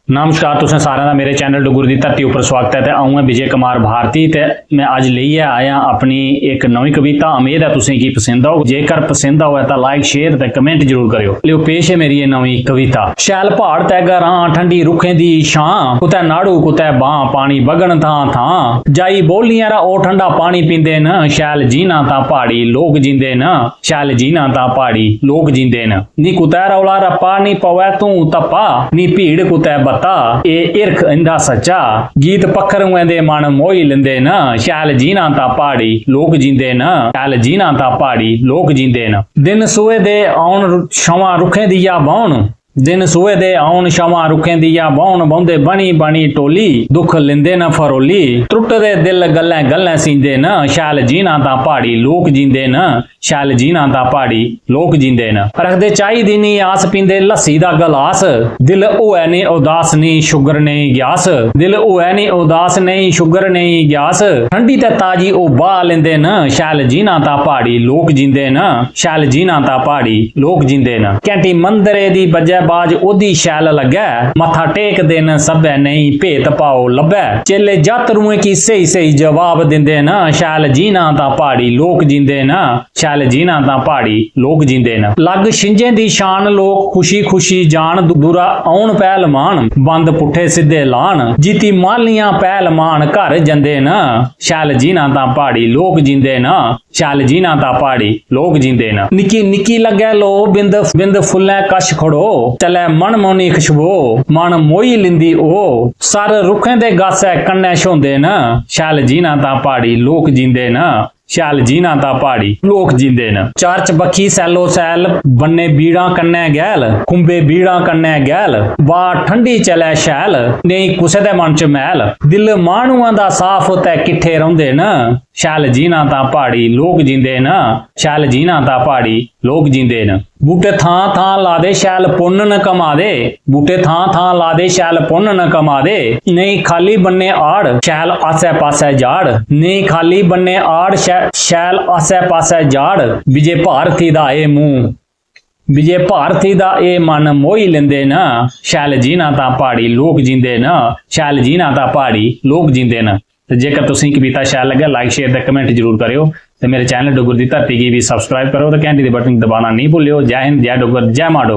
नमस्कार, तुसें सारें दा मेरे चैनल डुगर दी धरती उपर स्वागत है। आऊँ है विजय कुमार भारती ते मैं अज लेइयै आया अपनी एक नवी कविता। उम्मीद है तुसें गी पसंद आओ। जेकर पसंद आओ तो लाइक शेयर ते कमेंट जरूर करियो। लियो पेश है मेरी ये नवी कविता। शैल पहाड़ ते गरां ठंडी रुखें दी छां, कुतै नाड़ू कुतै बां पानी बगन थां थां। जाई बोलियां रा ओ ठंडा पानी पींदे न, शैल जीना तां पहाड़ी लोक जींदे न, शैल जीना तां पहाड़ी लोक जींदे न। नी कुतै रौला रप्पा नी पवै तूं तप्पा, नी भीड़ कुतै ए इरख इंदा सच्चा। गीत पक्खरुएं दे मन मोही लेंदे न, शैल जीना तां पहाड़ी लोक जींदे न, शैल जीना तां पहाड़ी लोक जींदे न। दिन सूए दे औन छवां रुखें दिया बौन, दिन सूए दे औन छवां रुखें दिया बौन। बौंदे बनी बनी टोली दुख लिंदे न फरोली, त्रुटदे दिल गल्लें गल्लें सींदे न, शैल जीना तां पहाड़ी लोक जींदे न, शैल जीना तां पहाड़ी लोक जींदे न। रखदे चाही दी नी आस पींदे लस्सी दा गलास, दिल होए नी उदास नी शुगर नहीं ग्यास, दिल होए नी उदास नहीं शुगर नहीं ग्यास। ठंडी ते ताजी ओ बाह लेंदे न, शैल जीना तां पहाड़ी लोक जींदे न, शैल जीना तां पहाड़ी लोक जींदे न। घंटी मंदरे दी बजे बाज ओदी शैल लग्गै, मत्था टेक देन सब्बै नहीं भेत पाओ लब्भै। चेले जातरुएं की सही सही जवाब दिंदे न, शैल जीना तां पहाड़ी लोक जींदे न, शैल जीना तां पहाड़ी लोक जींदे न। लग छिंजें दी शान लोक खुशी खुशी जान, दूरा औन पहलवान बंद पुट्ठे सिद्धे लान। जीती मालियां पहलवान घर जंदे न, शैल जीना तां पहाड़ी लोक जींदे न, शैल जीना तां पहाड़ी लोक जींदे न। निक्की निक्की लग्गै लो बिंद बिंद फुल्लें कश खड़ो, चलै मन मोनी खुशबो मन मोही लिंदी ओ। सर रुखें दे गासै कन्नै छोंदे न, शैल जीना तां पहाड़ी लोक जींदे न, शैल जीना तां पहाड़ी लोक जींदे न। चार चबक्खी सैलो सैल बन्ने बीड़ां कन्नै गैल, खुंबे बीड़ां कन्नै गैल। वाह ठंडी चलै शैल नेईं कुसै दे मन च मैल, दिल माह्नुआं दा साफ ते किट्ठे रौंह्दे न, शैल जीना तां पहाड़ी लोक जींदे न, शैल जीना तां पहाड़ी लोक जींदे न। बूटे थां थां ला दे शैल पुन्न न कमा दे, बूटे थां थां ला दे शैल पुन्न न कमा दे। नेईं खाली बन्ने आड़ शैल आसै पासै जाड़, नेईं खाली बन्ने आड़ शैल आसै पासै जाड़। विजय भारती दा ए मूंह विजय भारती दा ए मन मोही लेंदे न, शैल जीना तां पहाड़ी लोक जींदे न, शैल जीना तां पहाड़ी लोक जींदे न। ते जेकर तुसीं कविता शैल लग्गे लाइक शेयर ते कमेंट जरूर करियो। ते मेरे चैनल डुगर दी धरती गी भी सबसक्राइब करो ते घंटी दे बटन दबाना नहीं भुल्लियो। जय हिंद, जय डुगर, जय मां डुगर।